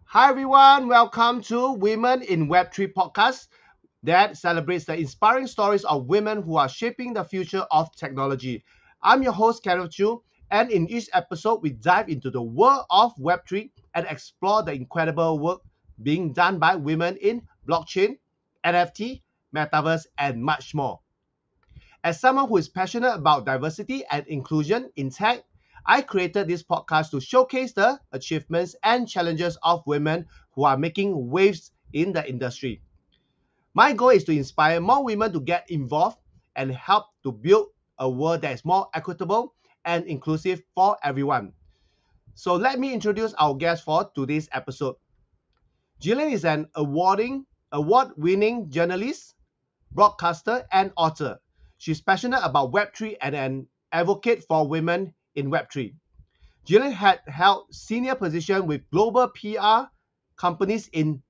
Hi everyone, welcome to Women in Web3 podcast that celebrates the inspiring stories of women who are shaping the future of technology. I'm your host, Kenneth Chu, and in each episode, we dive into the world of Web3 and explore the incredible work being done by women in blockchain, NFT, metaverse, and much more. As someone who is passionate about diversity and inclusion in tech, I created this podcast to showcase the achievements and challenges of women who are making waves in the industry. My goal is to inspire more women to get involved and help to build a world that is more equitable and inclusive for everyone. So let me introduce our guest for today's episode. Jillian is an award-winning journalist, broadcaster, and author. She's passionate about Web3 and an advocate for women in Web3. Jillian had held senior positions with global PR companies in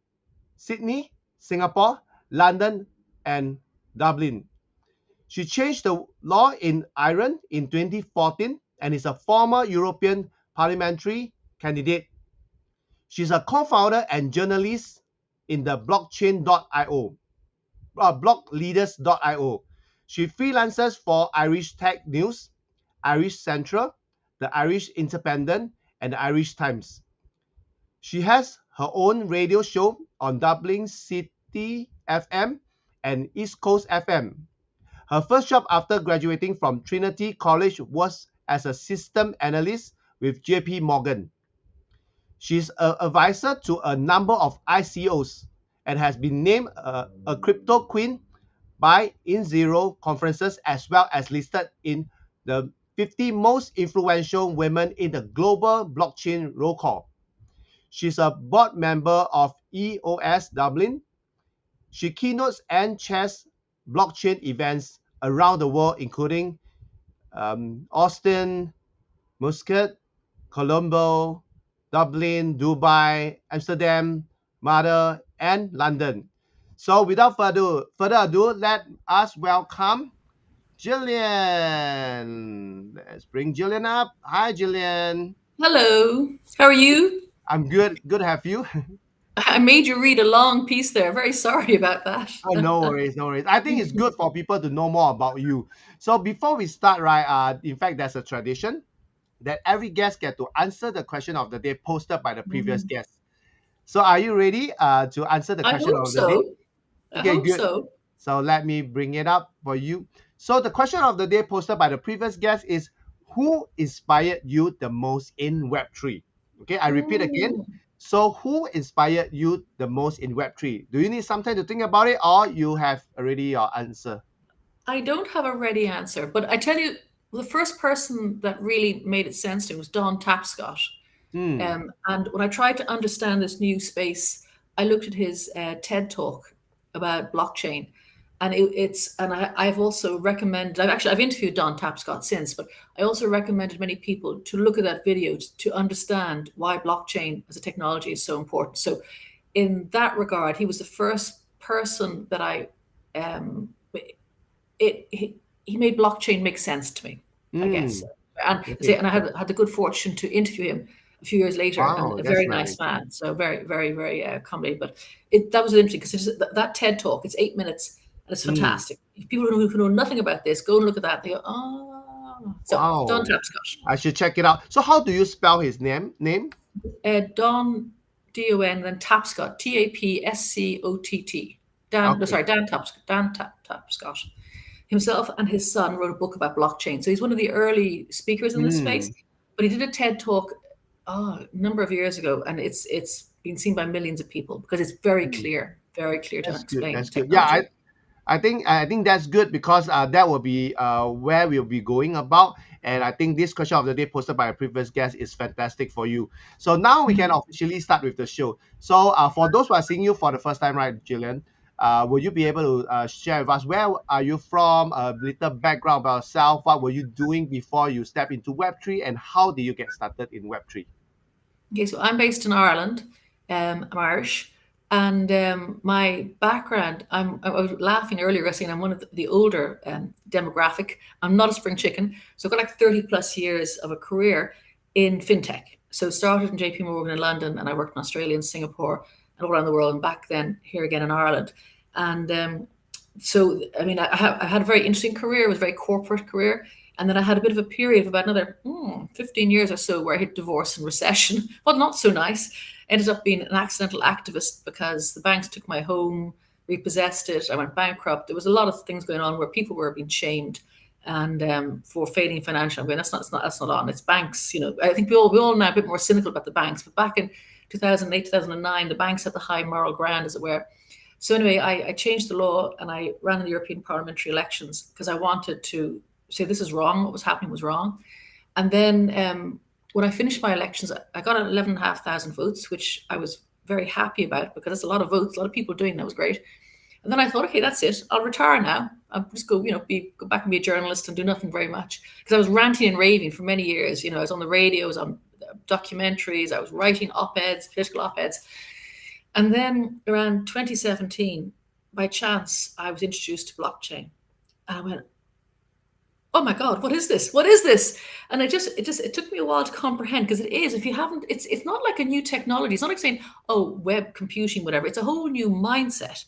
Sydney, Singapore, London, and Dublin. She changed the law in Ireland in 2014 and is a former European Parliamentary candidate. She's a co-founder and journalist in the blockchain.io, blockleaders.io. She freelances for Irish Tech News, Irish Central, the Irish Independent, and the Irish Times. She has her own radio show on DublinCityFM and EastCoastFM. Her first job after graduating from Trinity College was as a system analyst with EP010. She's an advisor to a number of ICOs and has been named a crypto queen by InZero conferences as well as listed in the 50 most influential women in the global blockchain rollcall. She's a board member of EOS Dublin. She keynotes and chairs blockchain events around the world, including Austin, Muscat, Columbo, Dublin, Dubai, Amsterdam, Malta, and London. So without further ado, let us welcome Jillian. Let's bring Jillian up. Hi, Jillian. Hello, how are you? I'm good. Good to have you. I made you read a long piece there. Very sorry about that. Oh, no worries, no worries. I think it's good for people to know more about you. So before we start, right? In fact, there's a tradition that every guest get to answer the question of the day posted by the previous Mhm. guest. So are you ready to answer the I question hope of the day? so. I Okay, hope good. so. So let me bring it up for you. So the question of the day posted by the previous guest is, who inspired you the most in Web3? Okay, I repeat again. Mm. So who inspired you the most in Web3? Do you need some time to think about it, or you have already your answer? I don't have a ready answer, but I tell you, the first person that really made it sense to me was Don Tapscott. Hmm. And when I tried to understand this new space, I looked at his TED talk about blockchain, and I've also recommended. I've interviewed Don Tapscott since, but I also recommended many people to look at that video to understand why blockchain as a technology is so important. So, in that regard, he was the first person that um, it he made blockchain make sense to me, I guess. Hmm. Okay. And I had the good fortune to interview him a few years later, and Wow, a that's very nice. nice man. So very, very, very comedy. But that was interesting because that TED talk, it's 8 minutes and it's Hmm. fantastic. If people who know nothing about this, go and look at that. They go, oh. So Don Wow. Tapscott, I should check it out. So how do you spell his name? Don Don, then Tapscott, Tapscott. Dan, no, Okay. sorry, Dan Tapscott himself and his son wrote a book about blockchain. So he's one of the early speakers in this space. Hmm. But he did a TED talk a number of years ago, and it's been seen by millions of people because it's Hmm. very clear to That's good. explain That's good. Yeah, technology. I think that's good because that will be where we'll be going about. And I think this question of the day posted by a previous guest is fantastic for you. So now we can Mhm. officially start with the show. So for those who are seeing you for the first time, right, Jillian, will you be able to share with us where are you from, a little background about yourself, what were you doing before you step into Web3, and how did you get started in Web3? Okay, so I'm based in Ireland. I'm Irish, and my background. I was laughing earlier, saying I'm one of the older demographic. I'm not a spring chicken, so I've got like 30 plus years of a career in fintech. So started in JP Morgan in London, and I worked in Australia and Singapore and all around the world, and back then here again in Ireland. And so, I mean, I had a very interesting career. It was a very corporate career. And then I had a bit of a period of about another 15 years or so where I hit divorce and recession. Well, not so nice. Ended up being an accidental activist because the banks took my home, repossessed it. I went bankrupt. There was a lot of things going on where people were being shamed and for failing financial. I mean, that's not on. It's banks. You know, I think we all now a bit more cynical about the banks. But back in 2008, 2009, the banks had the high moral ground, as it were. So anyway, I changed the law and I ran in the European Parliamentary elections because I wanted to say this is wrong. What was happening was wrong. And then when I finished my elections, I got 11,500 votes, which I was very happy about because that's a lot of votes, a lot of people doing that was great. And then I thought, okay, that's it. I'll retire now. I'll just go back and be a journalist and do nothing very much. Because I was ranting and raving for many years. You know, I was on the radio, I was on documentaries, I was writing op-eds, political op-eds. And then around 2017, by chance, I was introduced to blockchain. And I went, oh my God, what is this? What is this? And it took me a while to comprehend, because it is, if you haven't, it's not like a new technology. It's not like saying, oh, web computing, whatever. It's a whole new mindset.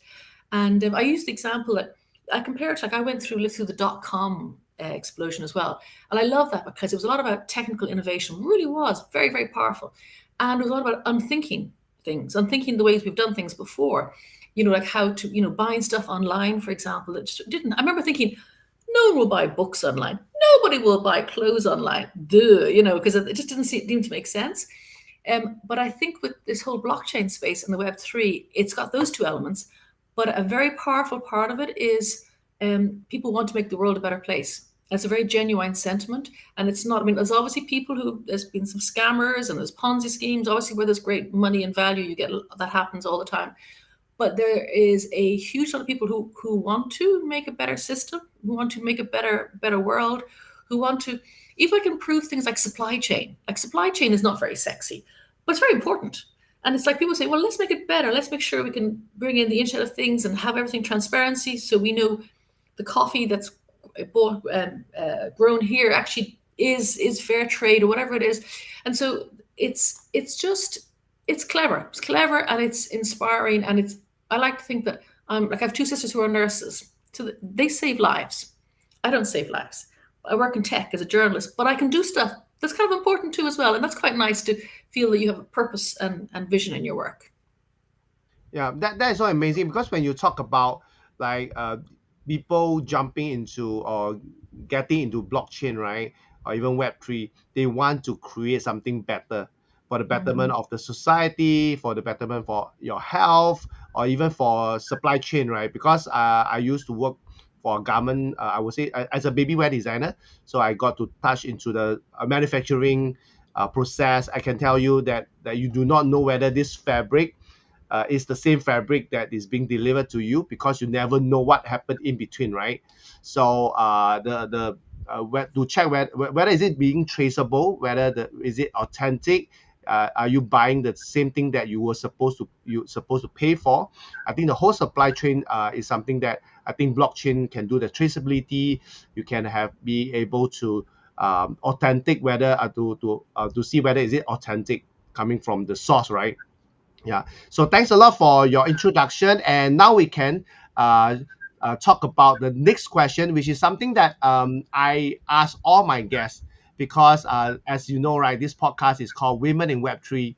And I use the example that I compare it to, like I lived through the .com explosion as well. And I love that because it was a lot about technical innovation, really was very, very powerful. And it was a lot about unthinking things, unthinking the ways we've done things before, like how to, buying stuff online, for example, that just didn't, I remember thinking, no one will buy books online. Nobody will buy clothes online. Duh, because it just didn't seem to make sense. But I think with this whole blockchain space and the Web3, it's got those two elements. But a very powerful part of it is people want to make the world a better place. It's a very genuine sentiment. And it's not, there's obviously there's been some scammers and there's Ponzi schemes, obviously where there's great money and value, that happens all the time. But there is a huge lot of people who want to make a better system, who want to make a better world, who want to, if I can improve things like supply chain. Like supply chain is not very sexy, but it's very important. And it's like people say, well, let's make it better. Let's make sure we can bring in the Internet of Things and have everything transparency, so we know the coffee that's grown here actually is fair trade or whatever it is. And so it's clever. It's clever and it's inspiring, and I like to think that I have two sisters who are nurses, so they save lives. I don't save lives. I work in tech as a journalist, but I can do stuff that's kind of important too as well. And that's quite nice to feel that you have a purpose and vision in your work. Yeah, that is so amazing, because when you talk about like people jumping into or getting into blockchain, right, or even Web3, they want to create something better for the betterment of the society, for the betterment for your health, or even for supply chain, right? Because I used to work for a government, I would say, as a baby wear designer. So I got to touch into the manufacturing process. I can tell you that you do not know whether this fabric is the same fabric that is being delivered to you, because you never know what happened in between, right? So to check whether is it being traceable, whether is it authentic. Are you buying the same thing that you were supposed to pay for? I think the whole supply chain is something that I think blockchain can do. The traceability, you can be able to authentic whether to see whether is it authentic coming from the source, right? Yeah. So thanks a lot for your introduction, and now we can talk about the next question, which is something that I ask all my guests. Because as you know, right, this podcast is called Women in Web3,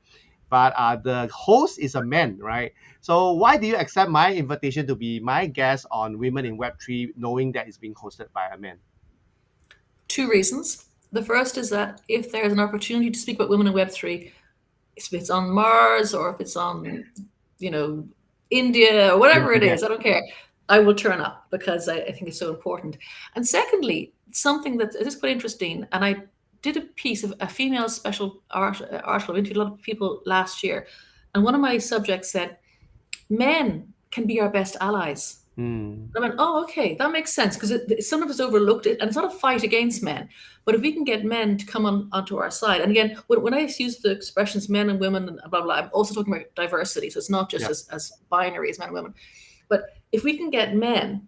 but the host is a man, right? So why do you accept my invitation to be my guest on Women in Web3, knowing that it's being hosted by a man? Two reasons. The first is that if there's an opportunity to speak about women in Web3, if it's on Mars or if it's on, India or whatever it is, I don't care. I will turn up because I think it's so important. And secondly, something that is quite interesting, and I did a piece of a female special article. I interviewed a lot of people last year, and one of my subjects said, men can be our best allies. I went, oh, okay, that makes sense, because some of us overlooked it, and it's not a fight against men, but if we can get men to come onto our side, and again, when I use the expressions men and women and blah, blah, I'm also talking about diversity, so it's not just as binary as men and women, but if we can get men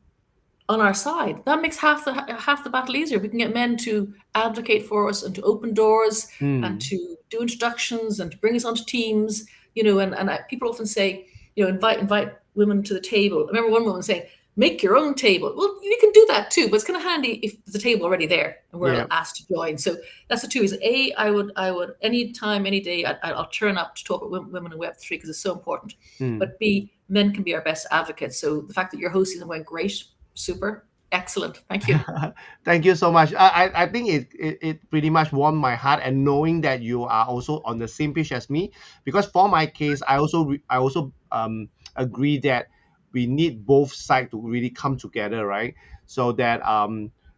on our side. That makes half the battle easier. We can get men to advocate for us and to open doors and Mm. to do introductions and to bring us onto teams. People often say, invite women to the table. I remember one woman saying, make your own table. Well, you can do that too, but it's kind of handy if there's a table already there and we're Yeah. asked to join. So that's the two. Is A, I would any time, any day, I'll turn up to talk with women in Web3 because it's so important. Mm. But B, men can be our best advocates. So the fact that you're hosting them went great, super, excellent. Thank you. Thank you so much. I think it pretty much warmed my heart, and knowing that you are also on the same page as me, because for my case, I also agree that we need both sides to really come together, right? So that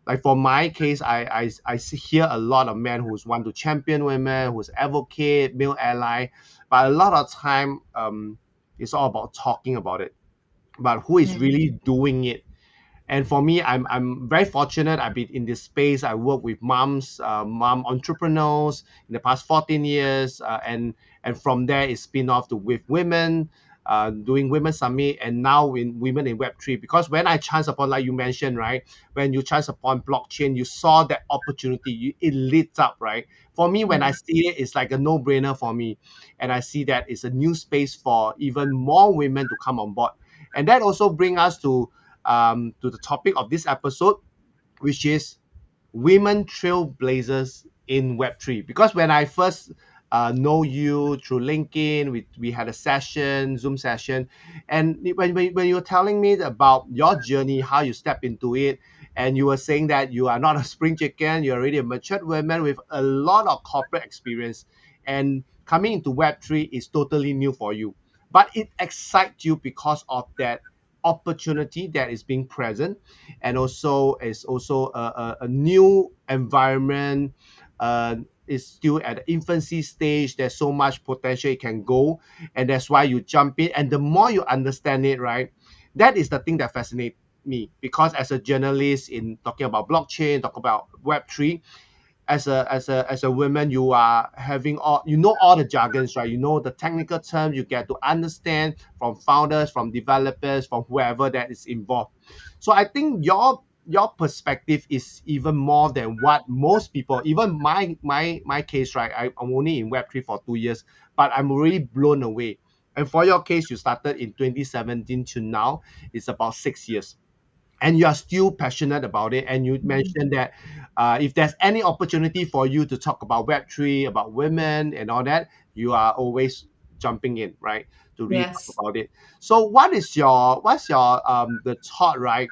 like for my case, hear a lot of men who's want to champion women, who's advocate male ally, but a lot of time it's all about talking about it, but who is Mm. really doing it. And for me, I'm very fortunate. I've been in this space. I work with mom entrepreneurs in the past 14 years, and from there it's spin off to with women, doing women summit, and now in women in Web3. Because when I chance upon, like you mentioned, right, when you chance upon blockchain, you saw that opportunity, it lit up, right. For me, when I Mm. see it, it's like a no-brainer for me, and I see that it's a new space for even more women to come on board, and that also bring us to the topic of this episode, which is women trailblazers in Web3. Because when I first know you through LinkedIn, we had a session, Zoom session, and when you were telling me about your journey, how you step into it, and you were saying that you are not a spring chicken, you're already a matured woman with a lot of corporate experience, and coming into Web3 is totally new for you. But it excites you because of that opportunity that is being present, and also is also a new environment, is still at the infancy stage. There's so much potential it can go, and that's why you jump in, and the more you understand it, right, that is the thing that fascinates me. Because as a journalist in talking about blockchain, talk about Web3, as a woman, you are having all, all the jargons, right? You know the technical terms, you get to understand from founders, from developers, from whoever that is involved. So I think your perspective is even more than what most people, even my case, right? I'm only in Web3 for 2 years, but I'm really blown away. And for your case, you started in 2017 to now, it's about 6 years, and you are still passionate about it. And you Mm. mentioned that if there's any opportunity for you to talk about Web3, about women and all that, you are always jumping in, right, to really talk Yes. about it. So what's your the thought, right,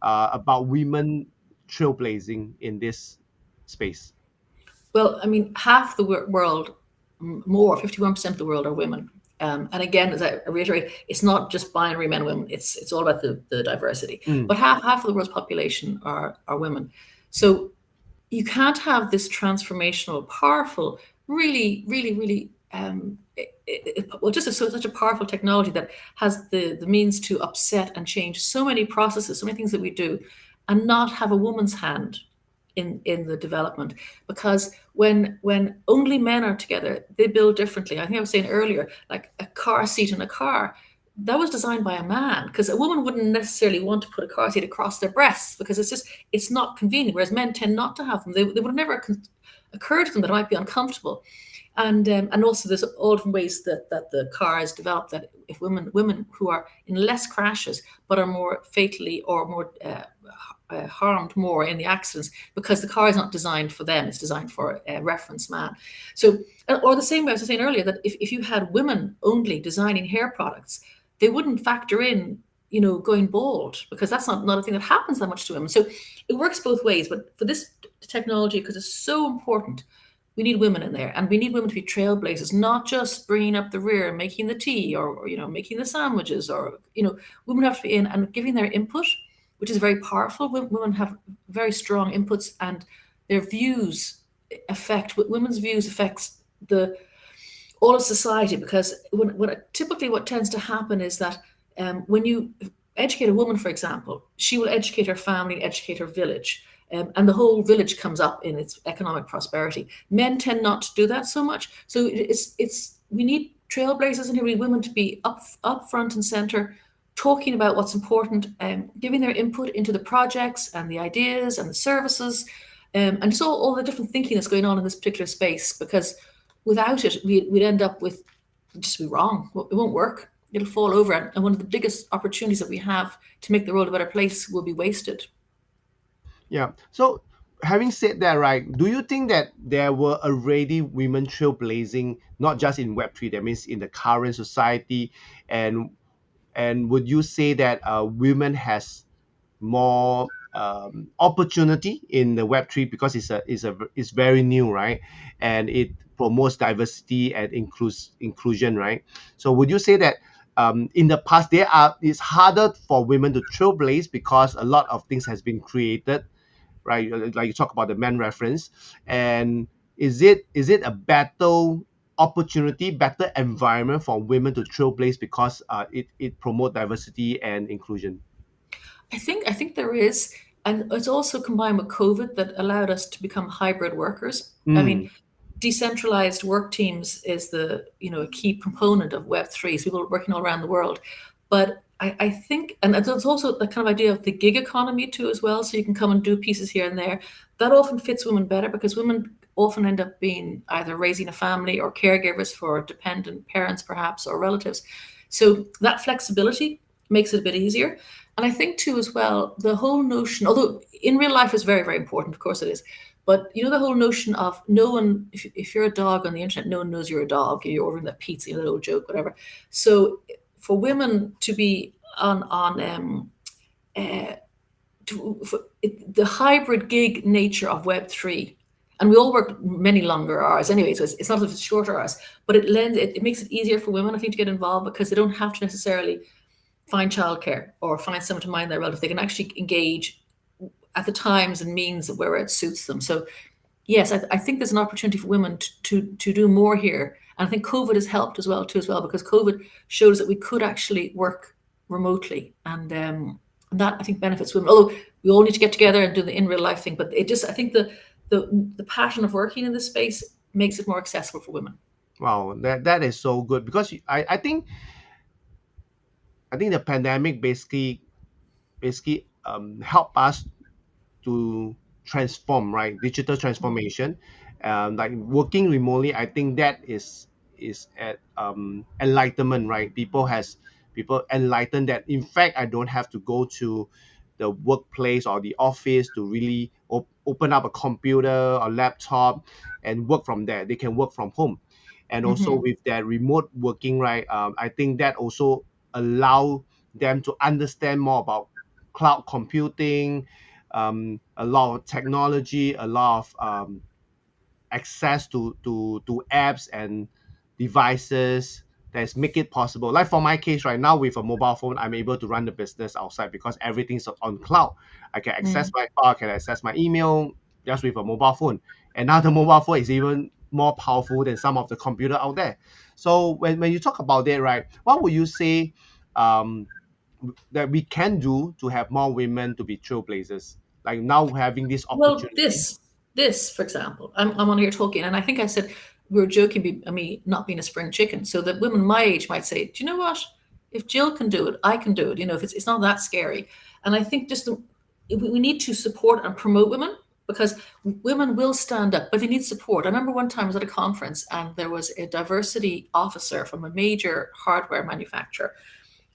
about women trailblazing in this space? Well, I mean, half the world, more, 51% of the world are women. And again, as I reiterate, it's not just binary men and women. It's all about the diversity. Mm, But half of the world's population are women. So you can't have this transformational, powerful, really, really, really, just such a powerful technology that has the means to upset and change so many processes, so many things that we do, and not have a woman's hand in the development. Because when only men are together, they build differently. I think I was saying earlier, like a car seat in a car, that was designed by a man, because a woman wouldn't necessarily want to put a car seat across their breasts because it's not convenient, whereas men tend not to have them. They would never occur to them that it might be uncomfortable. And also there's all different ways that the car is developed, that if women who are in less crashes but are more fatally or more harmed more in the accidents, because the car is not designed for them, it's designed for a reference man. So, or the same way I was saying earlier, that if you had women only designing hair products, they wouldn't factor in, going bald, because that's not a thing that happens that much to women. So it works both ways. But for this technology, because it's so important, we need women in there, and we need women to be trailblazers, not just bringing up the rear and making the tea, or making the sandwiches, or women have to be in and giving their input, which is very powerful. Women have very strong inputs, and their views women's views affects the all of society. Because typically what tends to happen is that when you educate a woman, for example, she will educate her family, educate her village, and the whole village comes up in its economic prosperity. Men tend not to do that so much. So we need trailblazers, and we need women to be up front and center, talking about what's important, giving their input into the projects and the ideas and the services, and so all the different thinking that's going on in this particular space. Because without it, we'd end up with just be wrong. It won't work. It'll fall over, and one of the biggest opportunities that we have to make the world a better place will be wasted. Yeah. So having said that, right, do you think that there were already women trailblazing, not just in Web3, that means in the current society, and would you say that women has more opportunity in the Web3 because it's very new, right? And it promotes diversity and inclusion, right? So would you say that in the past it's harder for women to trailblaze because a lot of things has been created, right? Like you talk about the men reference, and is it a better opportunity, better environment for women to trailblaze because it promote diversity and inclusion? I think there is, and it's also combined with COVID that allowed us to become hybrid workers. I Mm. mean, decentralized work teams is a key component of Web3. So people working all around the world, but I think, and there's also the kind of idea of the gig economy too as well. So you can come and do pieces here and there. That often fits women better because women often end up being either raising a family or caregivers for dependent parents, perhaps, or relatives. So that flexibility makes it a bit easier. And I think too as well, the whole notion, although in real life is very, very important, of course it is, but the whole notion of no one, if you're a dog on the internet, no one knows you're a dog. You're ordering that pizza, a little joke, whatever. So for women to be the hybrid gig nature of Web3, and we all work many longer hours anyway, so it's not as if it's shorter hours, but it makes it easier for women, I think, to get involved because they don't have to necessarily find childcare or find someone to mind their relative. They can actually engage at the times and means where it suits them. So yes, I think there's an opportunity for women to do more here. And I think COVID has helped as well because COVID showed us that we could actually work remotely, and that I think benefits women. Although we all need to get together and do the in real life thing, but I think the pattern of working in this space makes it more accessible for women. Wow, that is so good because I think the pandemic basically help us to transform, right? Digital transformation, like working remotely. I think that is at enlightenment, right? People enlightened that in fact I don't have to go to the workplace or the office to really open up a computer or laptop and work from there. They can work from home, and also Mm-hmm. with that remote working, right? I think that also allow them to understand more about cloud computing, a lot of technology, a lot of access to apps and devices that make it possible. Like for my case right now, with a mobile phone, I'm able to run the business outside because everything's on cloud. I can access Mm. my file, I can access my email just with a mobile phone. And now the mobile phone is even more powerful than some of the computer out there. So when you talk about that, right, what would you say um, that we can do to have more women to be trailblazers? Like now having this Well, opportunity. this, for example, I'm on here talking, and I think I said we were joking me not being a spring chicken, so that women my age might say, "Do you know what? If Jill can do it, I can do it." If it's not that scary, and I think we need to support and promote women because women will stand up, but they need support. I remember one time I was at a conference, and there was a diversity officer from a major hardware manufacturer,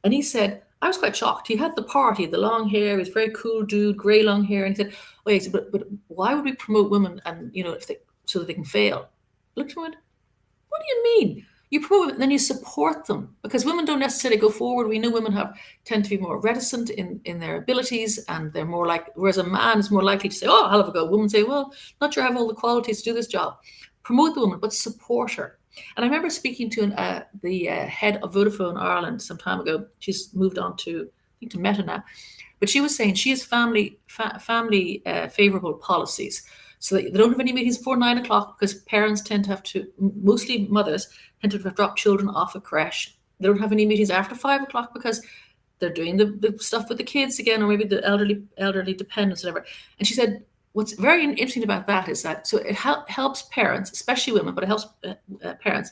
and he said, I was quite shocked. He had the party, the long hair, he was a very cool dude, grey long hair. And he said, oh, yeah, but why would we promote women and, so that they can fail? I looked at him and went, what do you mean? You promote women, then you support them because women don't necessarily go forward. We know women tend to be more reticent in their abilities, and they're more like, whereas a man is more likely to say, oh, I'll have a go. Women say, well, not sure I have all the qualities to do this job. Promote the woman, but support her. And I remember speaking to the head of Vodafone Ireland some time ago. She's moved on to, I think, to Meta now. But she was saying she has family favourable policies. So they don't have any meetings before 9 o'clock because parents tend to have to, mostly mothers, tend to have to drop children off at creche. They don't have any meetings after 5 o'clock because they're doing the stuff with the kids again, or maybe the elderly dependents, whatever. And she said, what's very interesting about that is that so it helps parents, especially women, but it helps parents.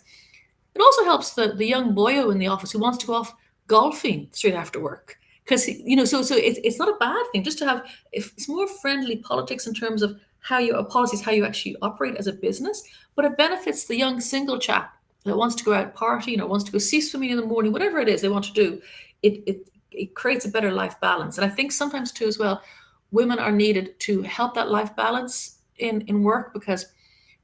It also helps the young boyo in the office who wants to go off golfing straight after work. Because, so it's not a bad thing just to have, if it's more friendly politics in terms of how you policies, how you actually operate as a business, but it benefits the young single chap that wants to go out partying or wants to go sea swimming in the morning, whatever it is they want to do. It creates a better life balance. And I think sometimes too as well, women are needed to help that life balance in work, because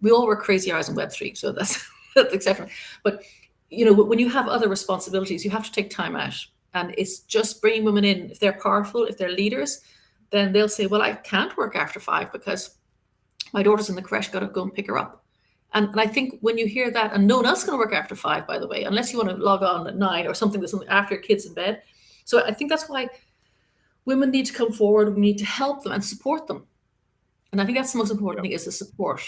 we all work crazy hours in Web3, so that's exceptional. But when you have other responsibilities, you have to take time out. And it's just bringing women in. If they're powerful, if they're leaders, then they'll say, well, I can't work after 5 because my daughter's in the creche, got to go and pick her up. And I think when you hear that, and no one else is going to work after 5, by the way, unless you want to log on at 9 or something after your kids in bed. So I think that's why women need to come forward. We need to help them and support them. And I think that's the most important thing, is the support.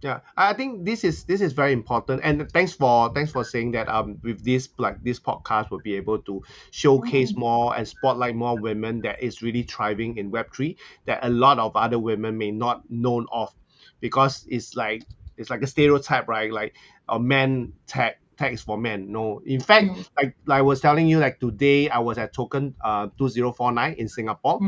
Yeah, I think this is very important, and thanks for saying that. With this podcast will be able to showcase more and spotlight more women that is really thriving in Web3 that a lot of other women may not known of, because it's like a stereotype, right? Like a man tech is for men. No, in fact, like I was telling you, like today I was at Token 2049 in Singapore,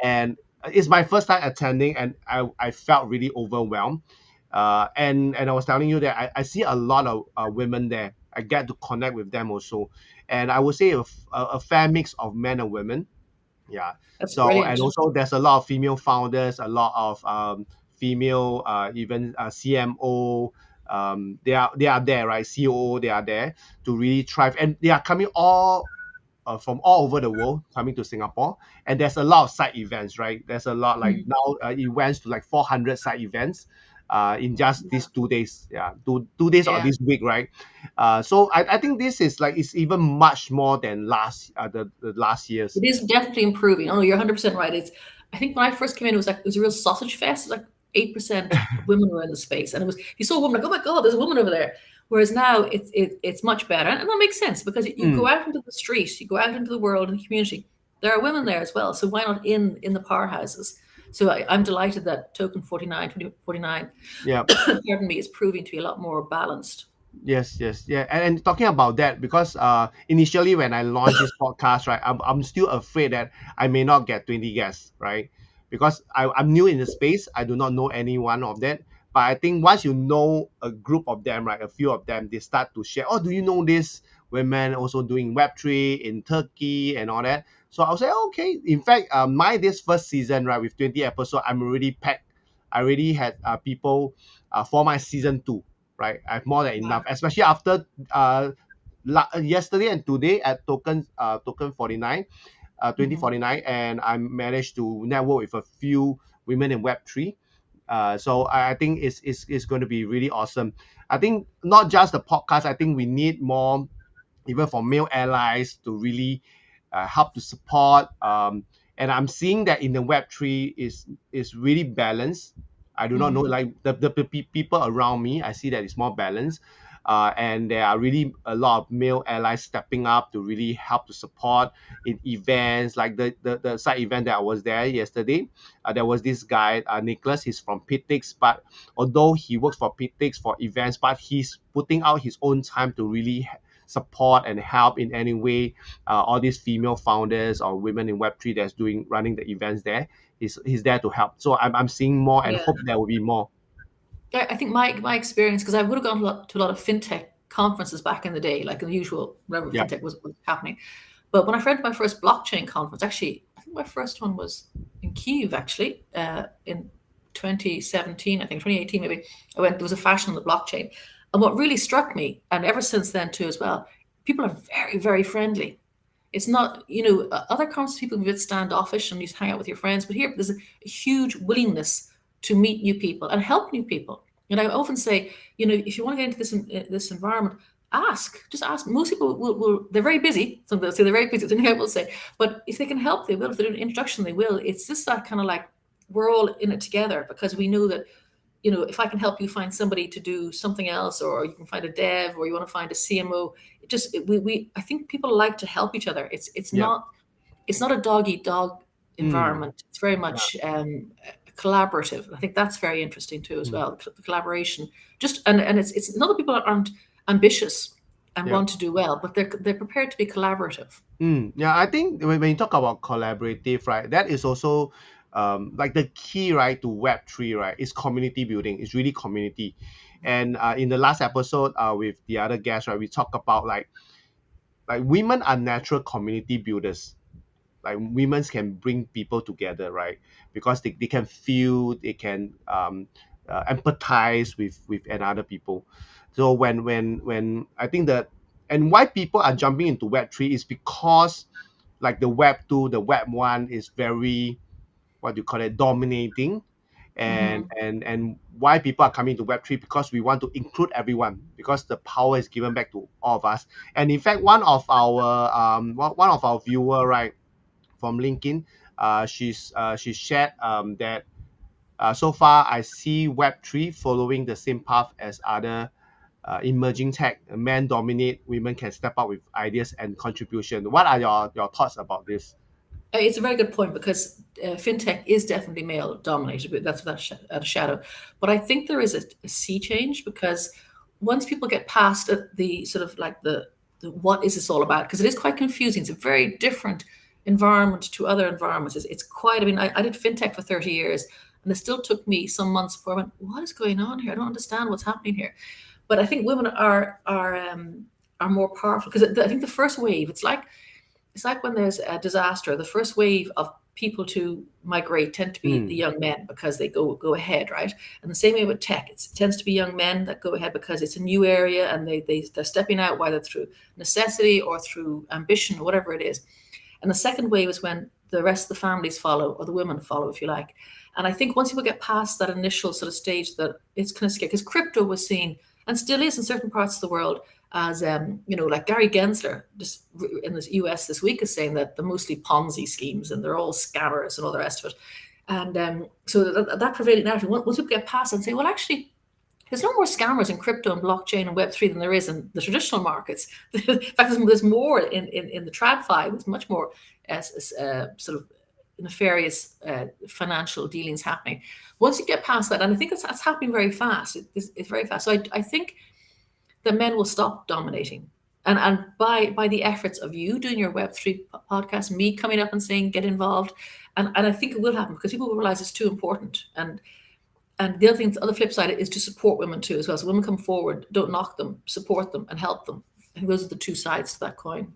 and it's my first time attending, and I felt really overwhelmed. And I was telling you that I see a lot of women there. I get to connect with them also, and I would say a fair mix of men and women. Yeah. That's so brilliant. And also there's a lot of female founders, a lot of female even CMO. They are there, right? COO, they are there to really thrive, and they are coming all from all over the world, coming to Singapore. And there's a lot of side events, right? There's a lot, like now it went to like 400 side events in just these 2 days. Yeah, two days or this week, right? So I think this is like, it's even much more than the last years. It is definitely improving. Oh no, you're 100% right. I think when I first came in, it was a real sausage fest. It was like 8% women were in the space, and you saw a woman, like, oh my god, there's a woman over there. Whereas now it's much better, and that makes sense, because you go out into the street, you go out into the world and the community. There are women there as well, so why not in the powerhouses? So I'm delighted that Token 2049, pardon me, is proving to be a lot more balanced. Yes, yeah. And talking about that, because initially when I launched this podcast, right, I'm still afraid that I may not get 20 guests, right? Because I'm new in the space, I do not know any one of that. But I think once you know a group of them, right, a few of them, they start to share, oh, do you know this women also doing Web3 in Turkey and all that? So I'll say, okay. In fact, this first season, right, with 20 episodes, I'm already packed. I already had people for my season 2, right? I have more than enough, especially after yesterday and today at Token 49, 2049, and I managed to network with a few women in Web3. So I think it's going to be really awesome. I think not just the podcast, I think we need more, even for male allies, to really help to support. And I'm seeing that in the Web3 is really balanced. I do not know, like the people around me, I see that it's more balanced. And there are really a lot of male allies stepping up to really help to support in events, like the side event that I was there yesterday. There was this guy, Nicholas, he's from Pitix, but although he works for Pitix for events, but he's putting out his own time to really support and help in any way all these female founders or women in Web3 that's running the events there. He's there to help. So I'm seeing more, and hope there will be more. I think my experience, because I would have gone to a lot of fintech conferences back in the day, like the usual, whatever fintech was happening. But when I went to my first blockchain conference, actually, I think my first one was in Kiev, actually, in 2017, I think 2018 maybe. There was a fashion on the blockchain. And what really struck me, and ever since then too as well, people are very, very friendly. It's not, other conferences, people are a bit standoffish and you hang out with your friends. But here, there's a huge willingness to meet new people and help new people. And I often say, if you want to get into this environment, just ask. Most people will they're very busy. Some they'll say they're very busy. I will say, but if they can help, they will. If they do an introduction, they will. It's just that kind of like, we're all in it together, because we know that, if I can help you find somebody to do something else, or you can find a dev, or you want to find a CMO, I think people like to help each other. It's not a dog eat dog environment. It's very much collaborative. I think that's very interesting too as well. The collaboration, and it's not that people aren't ambitious and Yeah. want to do well, but they're prepared to be collaborative. Yeah, I think when you talk about collaborative, right, that is also like the key, right, to Web3, right, is community building. It's really community. And in the last episode with the other guests, right, we talk about like women are natural community builders. Like women can bring people together, right, because they can feel, they can empathize with another people. So when I think that, and why people are jumping into Web3 is because like the Web2, the Web1 is very, what do you call it, dominating. and Hmm. and and why people are coming to Web3, because we want to include everyone, because the power is given back to all of us. And in fact, one of our viewer, right, from LinkedIn, she shared that so far I see Web3 following the same path as other emerging tech. Men dominate, women can step up with ideas and contribution. What are your thoughts about this? It's a very good point because fintech is definitely male dominated, but that's without a shadow. But I think there is a sea change because once people get past the sort of like the what is this all about, because it is quite confusing. It's a very different environment to other environments. It's quite, I mean, I did fintech for 30 years and it still took me some months before I went, what is going on here? I don't understand what's happening here. But I think women are more powerful because I think the first wave, it's like when there's a disaster, the first wave of people to migrate tend to be the Mm, young men because they go ahead, right? And the same way with tech, it tends to be young men that go ahead because it's a new area and they're stepping out, whether through necessity or through ambition or whatever it is. And the second wave is when the rest of the families follow, or the women follow, if you like. And I think once people get past that initial sort of stage, that it's kind of scary because crypto was seen and still is in certain parts of the world as like Gary Gensler just in the US this week is saying that they're mostly Ponzi schemes and they're all scammers and all the rest of it. And so that prevailing narrative, once people get past and say, well, actually, there's no more scammers in crypto and blockchain and Web3 than there is in the traditional markets. In fact, there's more in the TradFi. There's much more sort of nefarious financial dealings happening. Once you get past that, and I think that's happening very fast. It's very fast. So I think the men will stop dominating. And by the efforts of you doing your Web3 podcast, me coming up and saying, get involved. And I think it will happen because people will realize it's too important. And the other thing, the other flip side is to support women too as well. So women come forward, don't knock them, support them and help them. I think those are the two sides to that coin.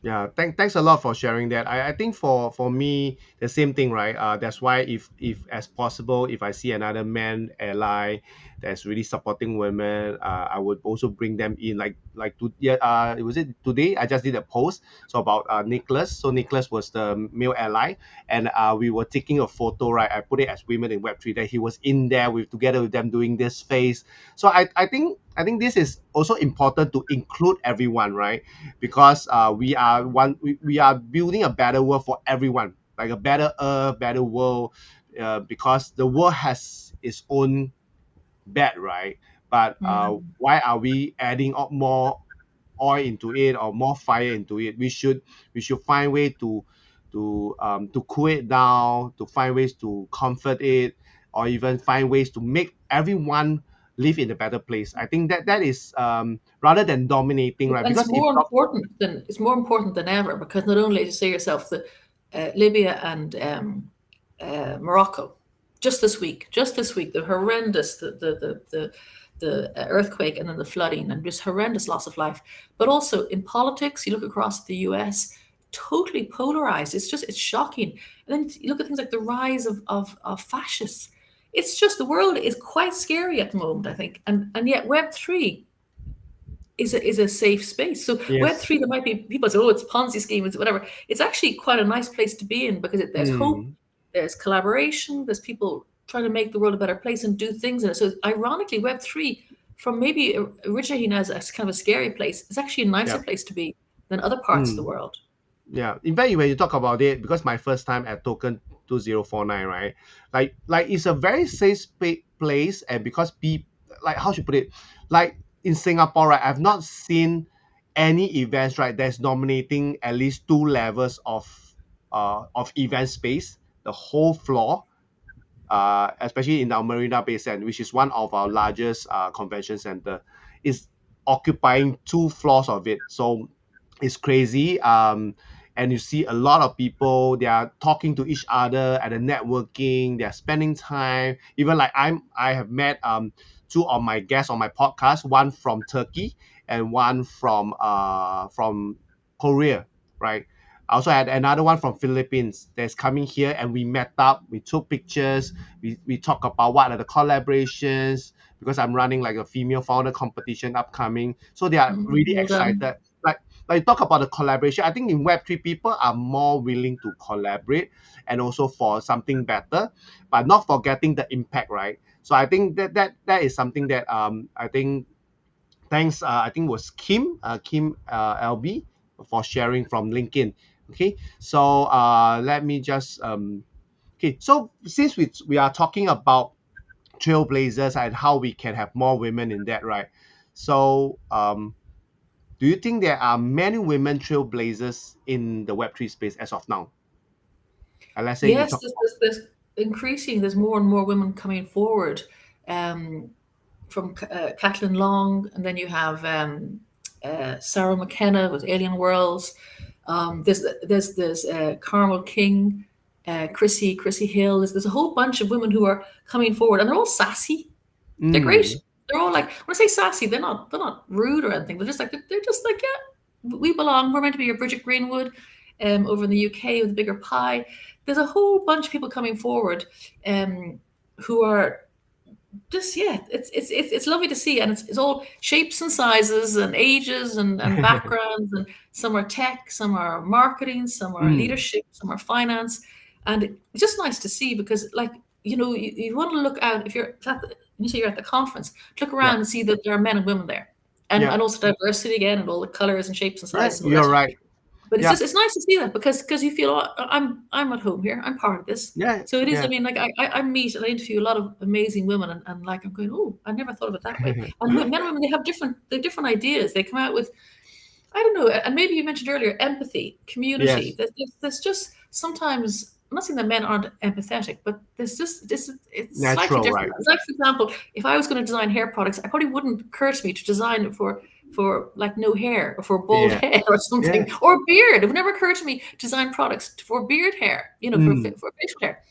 yeah, thanks a lot for sharing that. I think for me the same thing, right? That's why if as possible, if I see another man ally that's really supporting women, I would also bring them in. Like to yeah, was it today? I just did a post so about Nicholas. So Nicholas was the male ally, and we were taking a photo, right? I put it as women in Web3 that he was in there with together with them doing this phase. So I think this is also important to include everyone, right? Because we are building a better world for everyone, like a better earth, better world, because the world has its own bad, right? But Mm. why are we adding up more oil into it or more fire into it? We should find way to cool it down, to find ways to comfort it, or even find ways to make everyone live in a better place. I think that is rather than dominating, right? And Because if it's more important than ever because not only, as you say yourself, the Libya and Morocco, just this week, the horrendous, the earthquake and then the flooding and just horrendous loss of life. But also in politics, you look across the US, totally polarized. It's shocking. And then you look at things like the rise of fascists. It's just the world is quite scary at the moment, I think. And yet Web3 is a safe space. So yes. Web3, there might be people say, oh, it's Ponzi scheme, it's whatever. It's actually quite a nice place to be in because there's hope, Mm, there's collaboration, there's people trying to make the world a better place and do things in it. So ironically, Web3, from maybe originating as a kind of a scary place, is actually a nicer yeah. place to be than other parts of the Mm. world. Yeah, in fact, when you talk about it, because my first time at Token 2049, right? Like it's a very safe place, and because people, like how should I put it, like in Singapore, right? I've not seen any events, right, that's nominating at least two levels of event space, the whole floor, especially in our Marina Bay Sands, which is one of our largest convention center. Is occupying 2 floors of it. So it's crazy. And you see a lot of people, they are talking to each other at the networking, they're spending time. Even like I have met two of my guests on my podcast, one from Turkey and one from Korea, right? I also had another one from Philippines that's coming here, and we met up, we took pictures, we talk about what are the collaborations, because I'm running like a female founder competition upcoming. So they are really Well excited. done. Like talk about the collaboration. I think in Web3 people are more willing to collaborate and also for something better, but not forgetting the impact, right? So I think that is something that I think thanks I think was Kim LB for sharing from LinkedIn. Okay, so let me just okay. So since we are talking about trailblazers and how we can have more women in that, right? So do you think there are many women trailblazers in the Web3 space as of now? And let's say you Yes, talk about there's increasing. There's more and more women coming forward. From Caitlin Long, and then you have Sarah McKenna with Alien Worlds. There's Carmel King, Chrissy Hill. There's a whole bunch of women who are coming forward, and they're all sassy. They're great. mm, They're all like, when I say sassy, they're not rude or anything. They're just like, yeah, we belong. We're meant to be your Bridget Greenwood, over in the UK with a bigger pie. There's a whole bunch of people coming forward, who are just, yeah, it's lovely to see, and it's all shapes and sizes and ages and backgrounds, and some are tech, some are marketing, some are mm, leadership, some are finance, and it's just nice to see, because like, you want to look out, if you're at you say you're at the conference, look around yeah, and see that there are men and women there, and yeah, and also diversity again, and all the colors and shapes and right. sizes and all You're that. right. But Yeah, it's nice to see that, because you feel, oh, I'm at home here. I'm part of this. yeah, So it is. I yeah. mean, like I meet and I interview a lot of amazing women, and like I'm going, oh, I never thought of it that way. And men and women, they have different ideas. They come out with, I don't know. And maybe you mentioned earlier empathy, community. Yes, There's just sometimes. I'm not saying that men aren't empathetic, but there's just this. It's slightly natural, right? different. It's like, for example, if I was going to design hair products, it probably wouldn't occur to me to design it for like no hair, or for bald Yeah, head or yeah. something, or beard. It would never occur to me to design products for beard hair, Mm. for facial hair.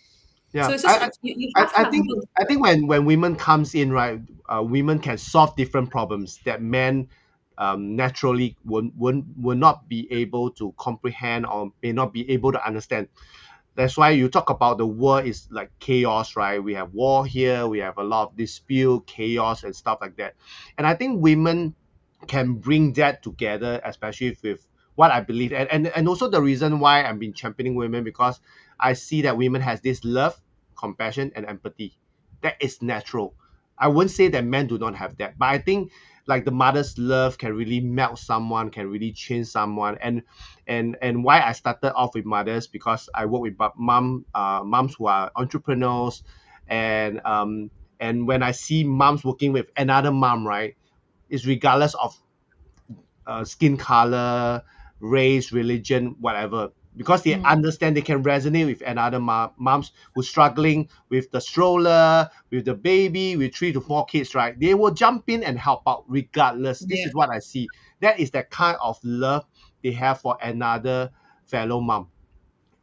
So Yeah, it's just, you I, have to I have them think both. I think when women comes in, right, women can solve different problems that men naturally would not be able to comprehend or may not be able to understand. That's why you talk about the world is like chaos, right? We have war here, we have a lot of dispute, chaos, and stuff like that. And I think women can bring that together, especially with what I believe, and also the reason why I've been championing women, because I see that women has this love, compassion, and empathy. That is natural. I wouldn't say that men do not have that, but I think like the mother's love can really melt someone, can really change someone, and why I started off with mothers, because I work with moms who are entrepreneurs, and when I see moms working with another mom, right, is regardless of skin color, race, religion, whatever. Because they Mm, understand, they can resonate with another moms who's struggling with the stroller, with the baby, with 3 to 4 kids, right? They will jump in and help out regardless. This yeah, is what I see. That is the kind of love they have for another fellow mom.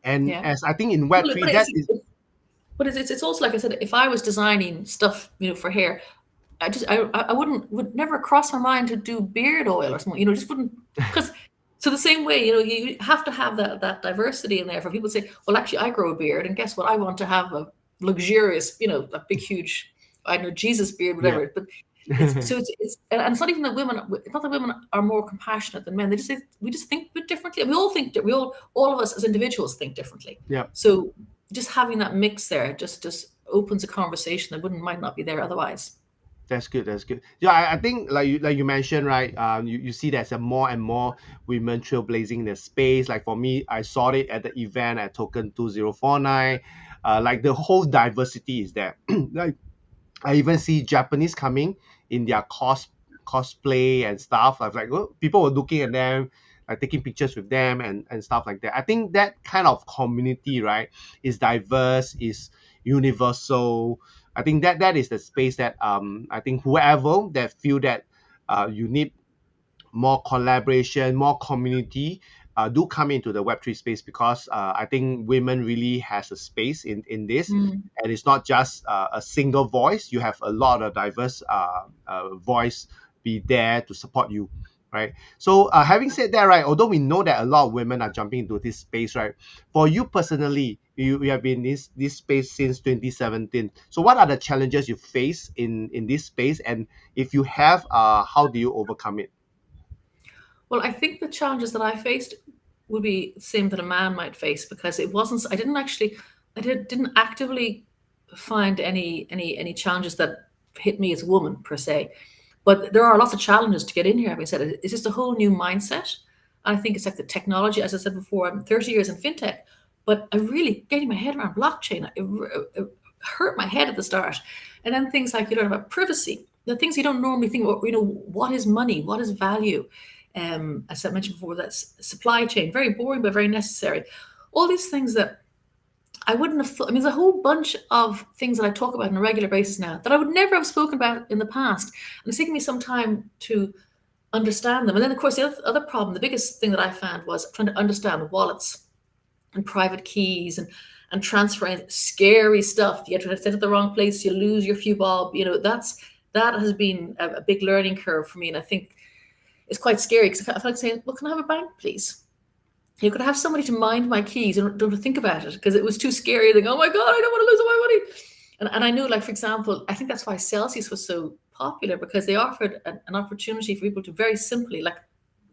And yeah. as I think in Well, Web3, that is, but it's also, like I said, if I was designing stuff, for hair, I would never cross my mind to do beard oil or something, just wouldn't, because, so the same way, you have to have that diversity in there, for people to say, well, actually, I grow a beard, and guess what, I want to have a luxurious, a big huge, I don't know, Jesus beard, yeah. whatever. But and it's not even that women, it's not that women are more compassionate than men. They just say, we just think a bit differently. We all think that all of us as individuals think differently. Yeah. So just having that mix there just opens a conversation that might not be there otherwise. That's good. That's good. Yeah, I think like you mentioned, right? You see there's a more and more women trailblazing in the space. Like for me, I saw it at the event at Token 2049. Like the whole diversity is there. Like I even see Japanese coming in their cosplay and stuff. I was like, oh, people were looking at them, like taking pictures with them and stuff like that. I think that kind of community, right, is diverse, is universal. I think that is the space that I think whoever that feel that you need more collaboration, more community do come into the Web3 space, because I think women really has a space in this, Mm. and it's not just a single voice. You have a lot of diverse voice be there to support you, right? So having said that, right, although we know that a lot of women are jumping into this space, right, for you personally, you have been in this space since 2017. So what are the challenges you face in this space, and if you have, how do you overcome it? Well, I think the challenges that I faced would be the same that a man might face, because it wasn't. I didn't actually. Didn't actively find any challenges that hit me as a woman per se. But there are lots of challenges to get in here. Having said it, it's just a whole new mindset. I think it's like the technology. As I said before, I'm 30 years in fintech, but I really getting my head around blockchain. It hurt my head at the start, and then things like, about privacy, the things you don't normally think about. What is money? What is value? As I mentioned before, that's supply chain, very boring but very necessary. All these things that I wouldn't have thought. I mean, there's a whole bunch of things that I talk about on a regular basis now that I would never have spoken about in the past. And it's taking me some time to understand them. And then, of course, the other problem, the biggest thing that I found, was trying to understand wallets and private keys and transferring scary stuff. You get to set it the wrong place, you lose your few bob. That has been a big learning curve for me. And I think it's quite scary, because I feel like saying, well, can I have a bank, please? You could have somebody to mind my keys and don't think about it, because it was too scary. I think, oh my God, I don't want to lose all my money. And I knew, like, for example, I think that's why Celsius was so popular, because they offered an opportunity for people to very simply, like,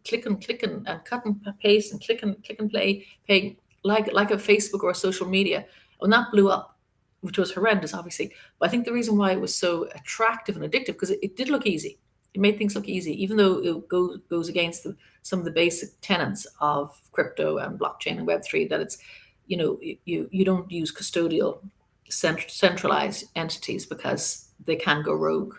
click and cut and paste and click and pay like a Facebook or a social media. And that blew up, which was horrendous, obviously. But I think the reason why it was so attractive and addictive, because it did look easy. It made things look easy, even though it goes against some of the basic tenets of crypto and blockchain and Web3, that it's, you don't use custodial centralized entities, because they can go rogue.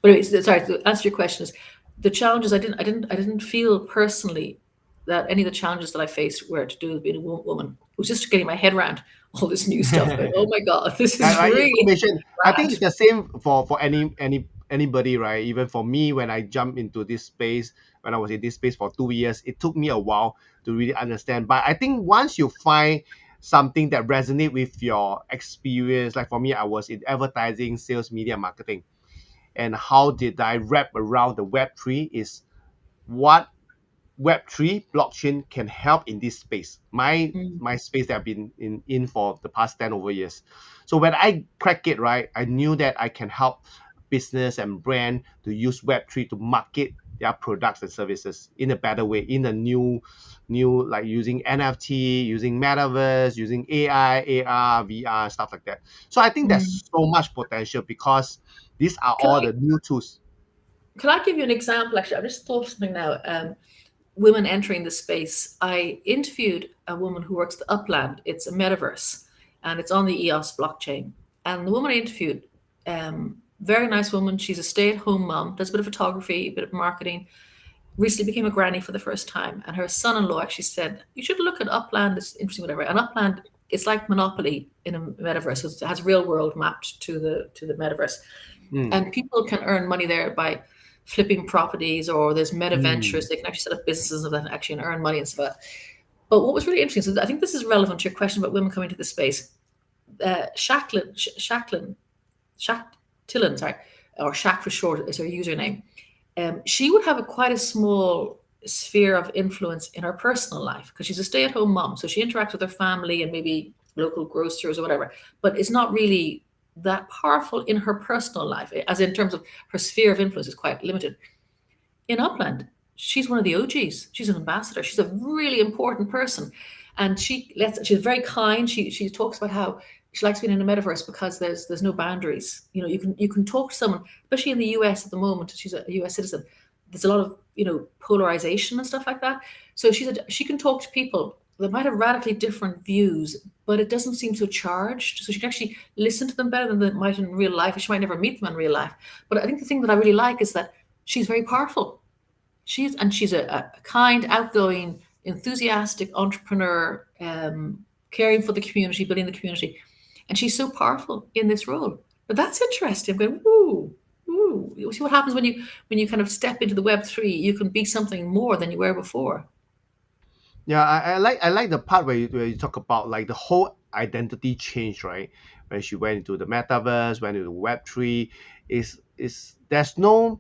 But anyway, sorry, to answer your question, is the challenges, I didn't feel personally that any of the challenges that I faced were to do with being a woman. It was just getting my head around all this new stuff. Going, oh my God, this is Right, really information. I think bad. it's the same for anybody, right? Even for me, when I jumped into this space, when I was in this space for 2 years, it took me a while to really understand. But I think once you find something that resonate with your experience, like for me, I was in advertising, sales, media, marketing, and how did I wrap around the Web3 is what Web3 blockchain can help in this space. Mm, My space that I've been in for the past 10 over years. So when I crack it, right, I knew that I can help business and brand to use Web3 to market their products and services in a better way, in a new like using NFT, using metaverse, using AI, AR, VR, stuff like that. So I think mm. there's so much potential, because these are Can all I the new tools. can I give you an example? Actually, I just thought of something now. Women entering the space. I interviewed a woman who works at Upland. It's a metaverse, and it's on the EOS blockchain. And the woman I interviewed, very nice woman. She's a stay-at-home mom, does a bit of photography, a bit of marketing. Recently became a granny for the first time, and her son-in-law actually said, "You should look at Upland. It's interesting, whatever." And Upland, it's like Monopoly in a metaverse. It has real world mapped to the metaverse, Mm, and people can earn money there by flipping properties, or there's meta ventures. mm, They can actually set up businesses of that actually and earn money and stuff like that. But what was really interesting, so I think this is relevant to your question about women coming to the space. Shack Tillen, sorry, or Shack for short is her username. She would have quite a small sphere of influence in her personal life, because she's a stay-at-home mom, so she interacts with her family and maybe local grocers or whatever, but it's not really that powerful in her personal life, as in terms of her sphere of influence is quite limited. In Upland, she's one of the OGs. She's an ambassador. She's a really important person, and she's very kind. She talks about how she likes being in a metaverse because there's no boundaries. You can talk to someone, especially in the US at the moment. She's a US citizen. There's a lot of polarization and stuff like that. So she can talk to people that might have radically different views, but it doesn't seem so charged. So she can actually listen to them better than they might in real life. She might never meet them in real life. But I think the thing that I really like is that she's very powerful. She's a kind, outgoing, enthusiastic entrepreneur, caring for the community, building the community, and she's so powerful in this role. But that's interesting. I'm going, ooh. Ooh, you see what happens when you kind of step into the Web3. You can be something more than you were before. Yeah, I like the part where you talk about like the whole identity change, right? When she went into the metaverse, went into Web3, is there's no,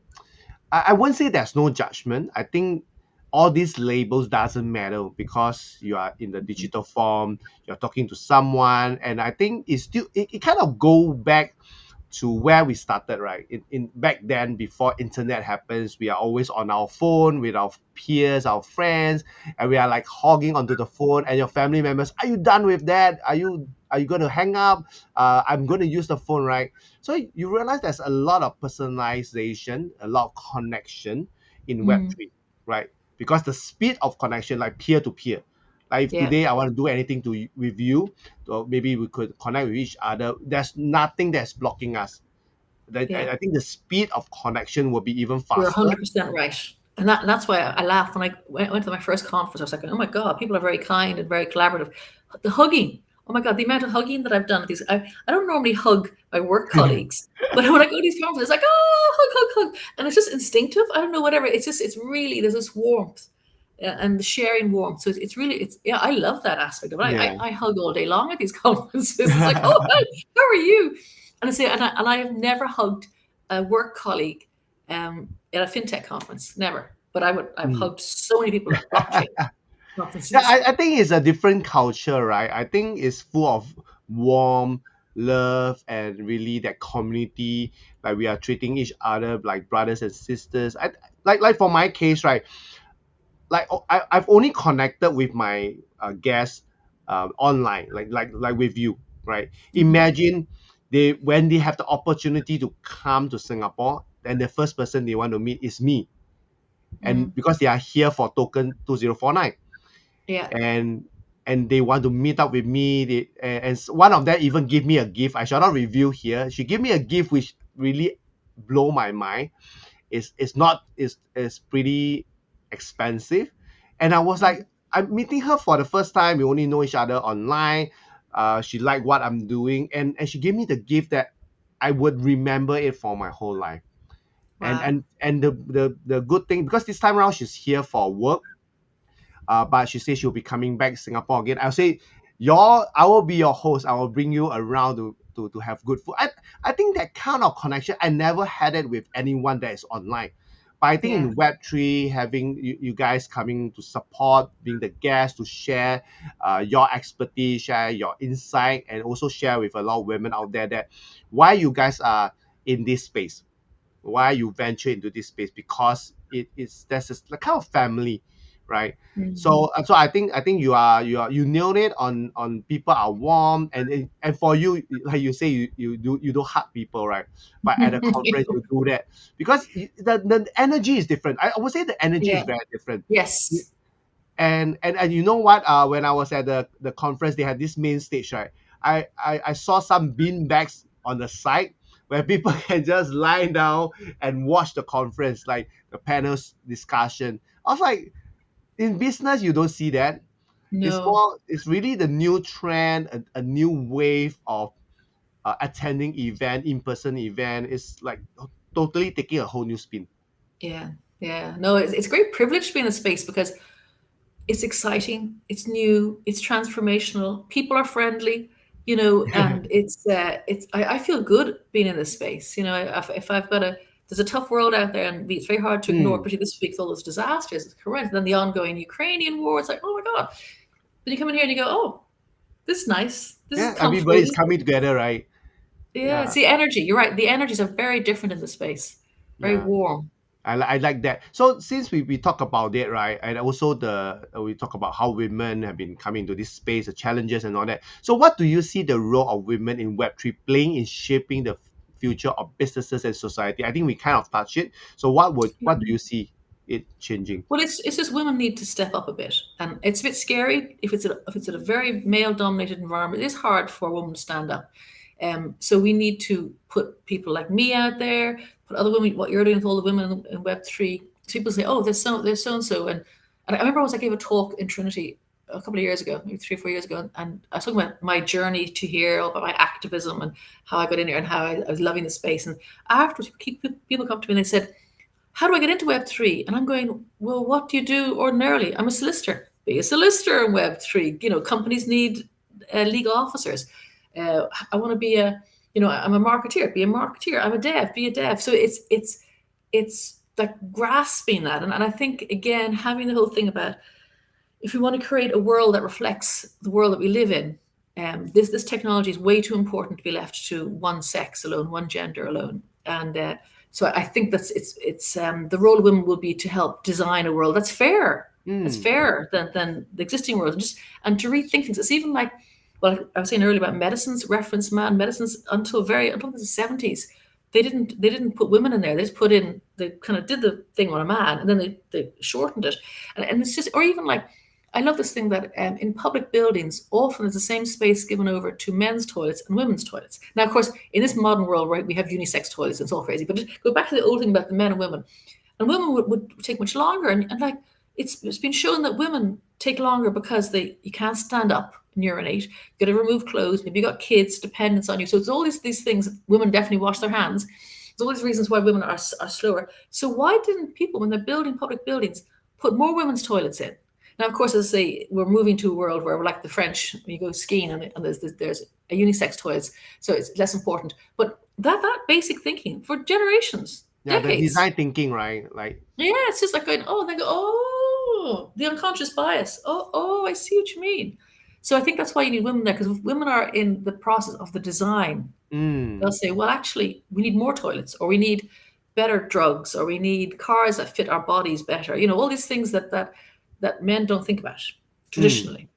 I wouldn't say there's no judgment. I think all these labels doesn't matter because you are in the digital form, you're talking to someone, and I think it kind of go back to where we started, right? In back then, before internet happens, we are always on our phone with our peers, our friends, and we are like hogging onto the phone. And your family members, are you done with that? Are you going to hang up? I'm going to use the phone, right? So you realize there's a lot of personalization, a lot of connection in Mm, Web3, right? Because the speed of connection, like peer to peer, like if yeah, today I want to do anything with you, or maybe we could connect with each other. There's nothing that's blocking us. yeah. I think the speed of connection will be even You're faster. 100% right. And that's why I laughed when I went to my first conference. I was like, oh my God, people are very kind and very collaborative. The hugging, oh my God, the amount of hugging that I've done at these. I don't normally hug my work colleagues, but when I go to these conferences, it's like, oh, hug, hug, hug. And it's just instinctive. I don't know, whatever. It's really, there's this warmth and the sharing warmth. So it's really, yeah, I love that aspect of it. Yeah. I hug all day long at these conferences. It's like, oh, hi, how are you? And I say, and I have never hugged a work colleague at a fintech conference. Never. But I've Mm. hugged so many people at blockchain Yeah, conferences. I think it's a different culture, right? I think it's full of warm love and really that community. Like we are treating each other like brothers and sisters. Like for my case, right? Like I've only connected with my guests online, like with you, right? Mhm. Imagine they when they have the opportunity to come to Singapore, then the first person they want to meet is me, and Mm. because they are here for token 2049, Yeah. and they want to meet up with me. One of them even give me a gift. I shall not reveal here. She gave me a gift which really blow my mind. It's not is pretty expensive, and I was like, Mm. I'm meeting her for the first time. We only know each other online. She liked what I'm doing, and she gave me the gift that I would remember it for my whole life. And Wow. the good thing, because this time around she's here for work, but she says she'll be coming back Singapore again. I'll say, I will be your host. I will bring you around to have good food. I think that kind of connection, I never had it with anyone that is online. But I think Yeah. in Web3, having you guys coming to support, being the guest to share your expertise, share your insight, and also share with a lot of women out there that why you guys are in this space, why you venture into this space, because it's there's this kind of family, right? Mm. So I think you nailed it on people are warm, and for you, like you say, you don't hug people, right? But at a conference you do that because the energy is different. I would say the energy is Yeah. very different. Yes. And you know what? When I was at the conference, they had this main stage, right? I saw some bean bags on the side where people can just lie down and watch the conference, like the panels discussion. I was like, in business, you don't see that. No. It's really the new trend, a new wave of attending event, in-person event. It's like totally taking a whole new spin. Yeah. Yeah. No, it's a great privilege to be in the space because it's exciting, it's new, it's transformational. People are friendly, and I feel good being in this space. If I've got there's a tough world out there, and it's very hard to ignore, Hmm. particularly this week with all those disasters. It's correct. And then the ongoing Ukrainian war. It's like, oh my God. Then you come in here and you go, oh, this is nice. This is Yeah, comfortable. everybody's coming together, right? Yeah, it's Yeah. the energy. You're right. The energies are very different in the space. Very Yeah. warm. I like that. So since we talk about it, right, and also we talk about how women have been coming into this space, the challenges and all that. So what do you see the role of women in Web3 playing in shaping the future of businesses and society? I think we kind of touched it. So what do you see it changing? Well, it's just women need to step up a bit, and it's a bit scary if it's a very male dominated environment. It is hard for a woman to stand up. So we need to put people like me out there, put other women. What you're doing with all the women in Web3. So people say, "Oh, there's so and so," and I remember once I gave a talk in Trinity. a couple of years ago, maybe 3 or 4 years ago, and I was talking about my journey to here, about my activism and how I got in here and how I was loving the space. And afterwards, people come to me and they said, how do I get into Web3? And I'm going, well, what do you do ordinarily? I'm a solicitor. Be a solicitor in Web3. Companies need legal officers. I want to be I'm a marketeer. Be a marketeer. I'm a dev. Be a dev. So it's like grasping that. And I think, again, having the whole thing about, if we want to create a world that reflects the world that we live in, this technology is way too important to be left to one sex alone, one gender alone. And so I think that's it's the role of women will be to help design a world that's fair. That's fairer than the existing world, and to rethink things. It's even like, well, I was saying earlier about medicines, reference man medicines until the 70s. They didn't put women in there. They just they kind of did the thing on a man, and then they shortened it. And it's just, or even like, I love this thing that in public buildings, often there's the same space given over to men's toilets and women's toilets. Now, of course, in this modern world, right, we have unisex toilets, and it's all crazy. But just go back to the old thing about the men and women. And women would take much longer. And like, it's been shown that women take longer because you can't stand up and urinate. You got to remove clothes. Maybe you got kids, dependents on you. So it's all these things. Women definitely wash their hands. There's all these reasons why women are slower. So why didn't people, when they're building public buildings, put more women's toilets in? Now, of course, as I say, we're moving to a world where we're like the French, when you go skiing and there's a unisex toilets, so it's less important. But that basic thinking for generations, decades. The design thinking, right? Like, yeah, it's just like going, oh, and they go, oh, the unconscious bias. Oh, I see what you mean. So I think that's why you need women there, because if women are in the process of the design, they'll say, well, actually, we need more toilets, or we need better drugs, or we need cars that fit our bodies better. All these things that men don't think about traditionally.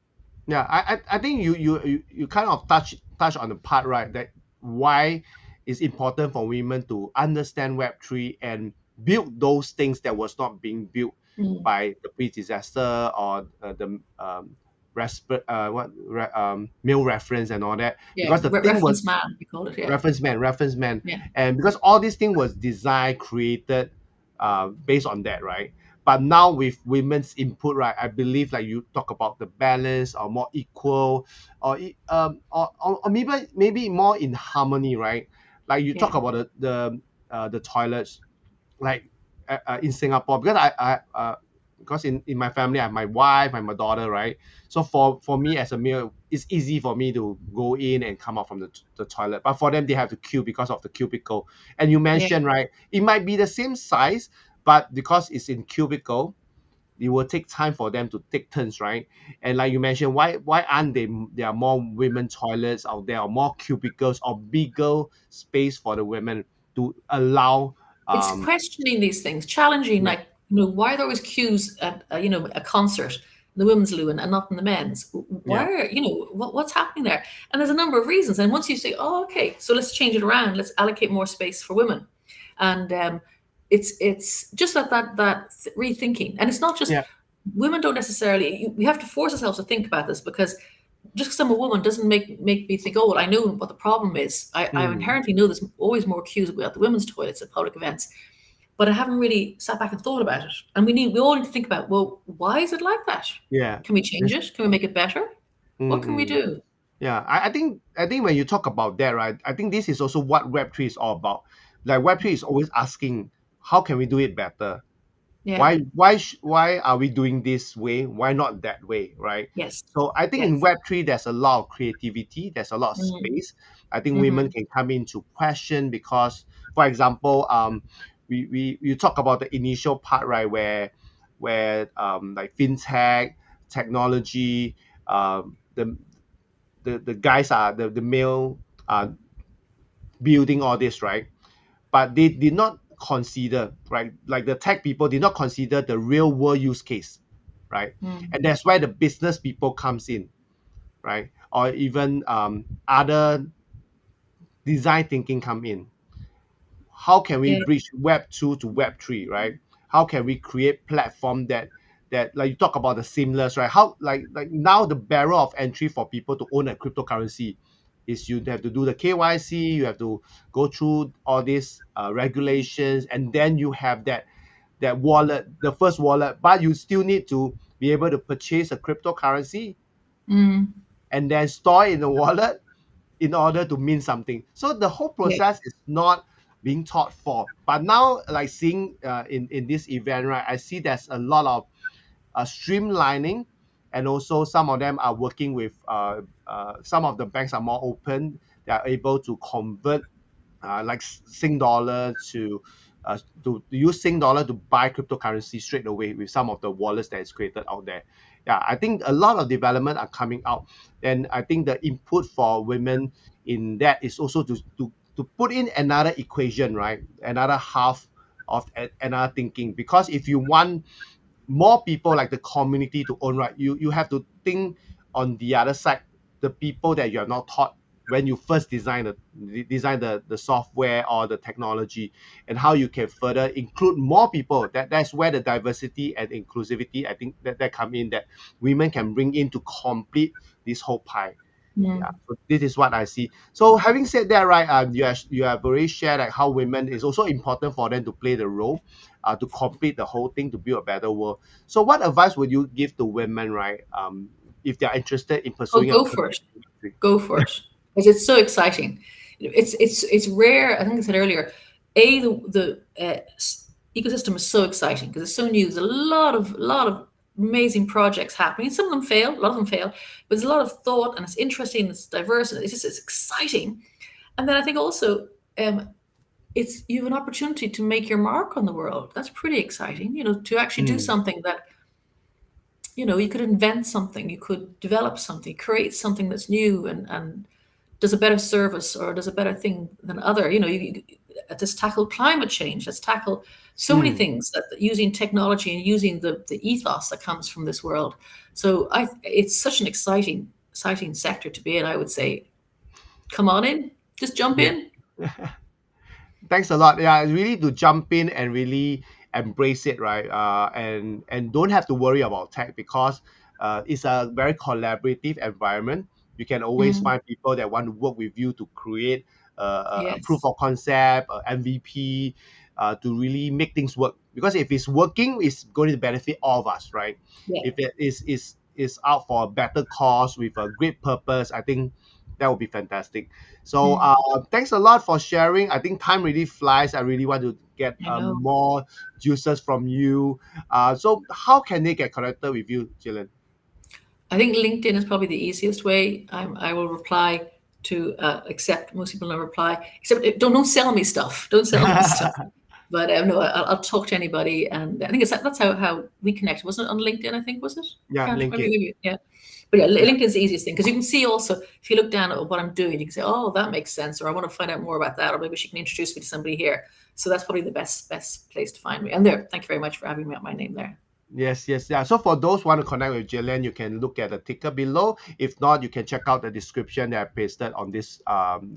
Yeah, I think you kind of touch on the part, right, that why it's important for women to understand Web3 and build those things that was not being built by the predecessor or the male reference and all that. Yeah, because the thing reference was man, we call it. Yeah. reference man, Yeah. and because all these things was designed, created based on that, right? But now with women's input, right, I believe like you talk about the balance or more equal, or maybe more in harmony, right? Like you talk about the toilets, like in Singapore, because because in my family I have my wife and my daughter, right? So for me as a male, it's easy for me to go in and come out from the toilet. But for them, they have to queue because of the cubicle. And you mentioned, right, it might be the same size, but because it's in cubicle, it will take time for them to take turns, right? And like you mentioned, why aren't there are more women toilets out there, or more cubicles, or bigger space for the women to allow? It's questioning these things, challenging, like, why are there always queues at a concert, the women's loo, and not in the men's? Why are, what's happening there? And there's a number of reasons. And once you say, oh, okay, so let's change it around, let's allocate more space for women. And it's just that rethinking. And it's not just women don't necessarily, we have to force ourselves to think about this, because just because I'm a woman doesn't make me think, oh, well, I know what the problem is. I inherently know there's always more queues at the women's toilets at public events, but I haven't really sat back and thought about it. And we all need to think about, well, why is it like that? Yeah. Can we change it? Can we make it better? What can we do? Yeah, I think when you talk about that, right, I think this is also what Web3 is all about. Like Web3 is always asking, how can we do it better? Yeah. Why are we doing this way? Why not that way, right? Yes. So I think in Web3 there's a lot of creativity, there's a lot of space. I think women can come in to question, because, for example, you talk about the initial part, right, where like fintech, technology, the guys are the male are building all this, right? But they did not consider, right? Like the tech people did not consider the real world use case, right? And that's why the business people comes in, right? Or even other design thinking come in. How can we bridge Web 2 to Web 3, right? How can we create platform that like you talk about the seamless, right? How like now the barrier of entry for people to own a cryptocurrency is you have to do the KYC, you have to go through all these regulations, and then you have that wallet, the first wallet, but you still need to be able to purchase a cryptocurrency Mm. and then store it in the wallet in order to mean something. So the whole Yeah. process is not being taught for. But now, like seeing in this event, right, I see there's a lot of streamlining, and also some of them are working with some of the banks are more open. They are able to convert like Sing dollar to use Sing dollar to buy cryptocurrency straight away with some of the wallets that is created out there. Yeah, I think a lot of development are coming out, and I think the input for women in that is also to put in another equation, right? Another half of another thinking, because if you want more people like the community to own, right, you have to think on the other side, the people that you are not taught when you first design the software or the technology, and how you can further include more people. That's where the diversity and inclusivity, I think, that come in, that women can bring in to complete this whole pie. Yeah, Mm. so this is what I see. So having said that, right, you have already shared like how women is also important for them to play the role, to complete the whole thing to build a better world. So what advice would you give to women, right, if they are interested in Oh, pursuing a go for career it. in Web3? Go for it. Because it's so exciting. It's rare. I think I said earlier, the ecosystem is so exciting because it's so new. There's a lot of amazing projects happening. Some of them fail, a lot of them fail, but there's a lot of thought, and it's interesting, it's diverse, and it's exciting. And then I think also, it's you have an opportunity to make your mark on the world. That's pretty exciting. To actually do Mm, something that, you could invent something, you could develop something, create something that's new, and does a better service or does a better thing than other. Let's tackle climate change. Let's tackle so many mm. things that using technology and using the ethos that comes from this world. So it's such an exciting sector to be in. I would say, come on in, just jump Yeah. in. Thanks a lot. Yeah, really to jump in and really embrace it, right? And don't have to worry about tech, because it's a very collaborative environment. You can always Mm, find people that want to work with you to create a proof yes. of concept, a MVP, to really make things work. Because if it's working, it's going to benefit all of us, right? Yeah. If it is out for a better cause with a great purpose, I think that would be fantastic. So Mm, thanks a lot for sharing. I think time really flies. I really want to get I know. more juices from you. So how can they get connected with you, Jillian? I think LinkedIn is probably the easiest way. I will reply to accept. Most people don't reply. Except don't sell me stuff. Don't sell me stuff. But no, I'll talk to anybody, and I think that's how we connected. Wasn't it on LinkedIn? I think, was it? Yeah, Can't LinkedIn. maybe, yeah. But yeah, Yeah. LinkedIn is the easiest thing because you can see also if you look down at what I'm doing, you can say, "Oh, that makes sense," or "I want to find out more about that," or maybe she can introduce me to somebody here. So that's probably the best place to find me. And there, thank you very much for having me out my name there. Yes, yes, yeah. So for those who want to connect with Jillian, you can look at the ticker below. If not, you can check out the description that I pasted on this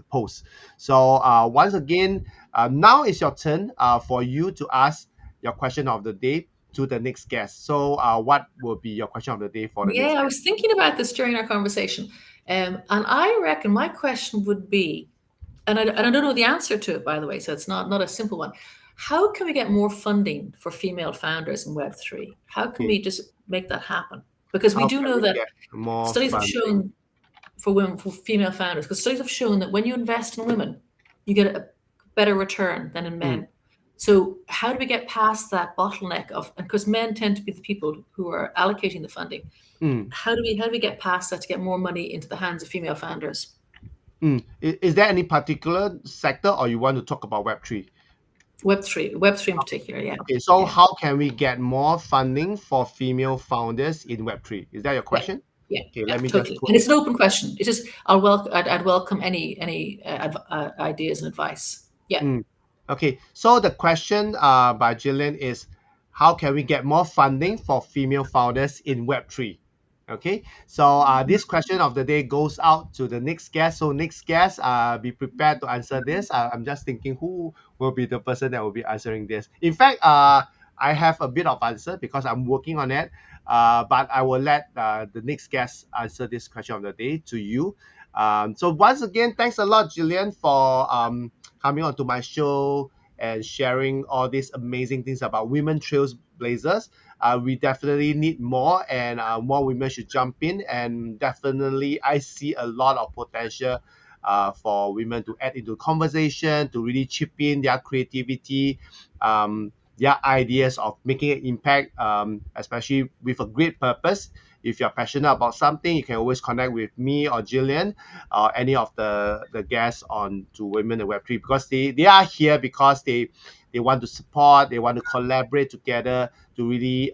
post. So once again, now is your turn for you to ask your question of the day to the next guest. So what will be your question of the day for the Yeah, next I guest? was thinking about this during our conversation, and I reckon my question would be, and I don't know the answer to it, by the way, so it's not a simple one. How can we get more funding for female founders in Web3? How can Okay. we just make that happen? Because we How do can know we that get more studies have funding? shown for women, for female founders, because studies have shown that when you invest in women, you get a better return than in Mm, men. So how do we get past that bottleneck of, and because men tend to be the people who are allocating the funding, mm, how do we get past that to get more money into the hands of female founders? mm. Is there any particular sector, or you want to talk about Web3? Web3 in particular, yeah. Okay, so Yeah. how can we get more funding for female founders in Web3? Is that your Yeah. question? Yeah. Okay, Yeah, let me just totally. put And it. it's an open question. It's just I'd welcome any ideas and advice. Yeah. Mm. Okay, so the question by Jillian is, how can we get more funding for female founders in Web3? Okay, so this question of the day goes out to the next guest. So next guest, be prepared to answer this. I'm just thinking who will be the person that will be answering this. In fact, I have a bit of answer because I'm working on it. But I will let the next guest answer this question of the day to you. So once again, thanks a lot, Jillian, for coming onto my show and sharing all these amazing things about women trailblazers. We definitely need more, and more women should jump in. And definitely, I see a lot of potential for women to add into conversation, to really chip in their creativity, their ideas of making an impact, especially with a great purpose. If you're passionate about something, you can always connect with me or Jillian or any of the guests on to Women in Web3, because they are here because they want to support, they want to collaborate together to really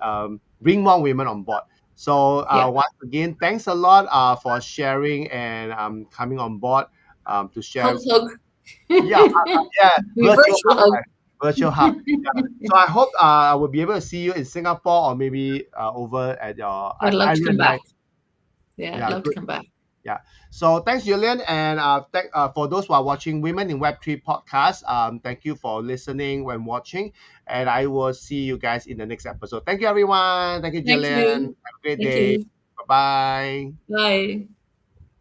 bring more women on board. So Yeah. once again, thanks a lot for sharing and coming on board to Hug, share. hug. Yeah, yeah, virtual Virtual hub, hug. right? Virtual hub. Yeah. So I hope I will be able to see you in Singapore or maybe over at your I'd love to come Ireland, back. right? Yeah, I'd Yeah, love to good. come back. Yeah. So thanks, Julian, and for those who are watching Women in Web3 podcast, thank you for listening when watching, and I will see you guys in the next episode. Thank you, everyone. Thank you, Thank Julian. you. Have a great Thank day. you. Bye bye. Bye.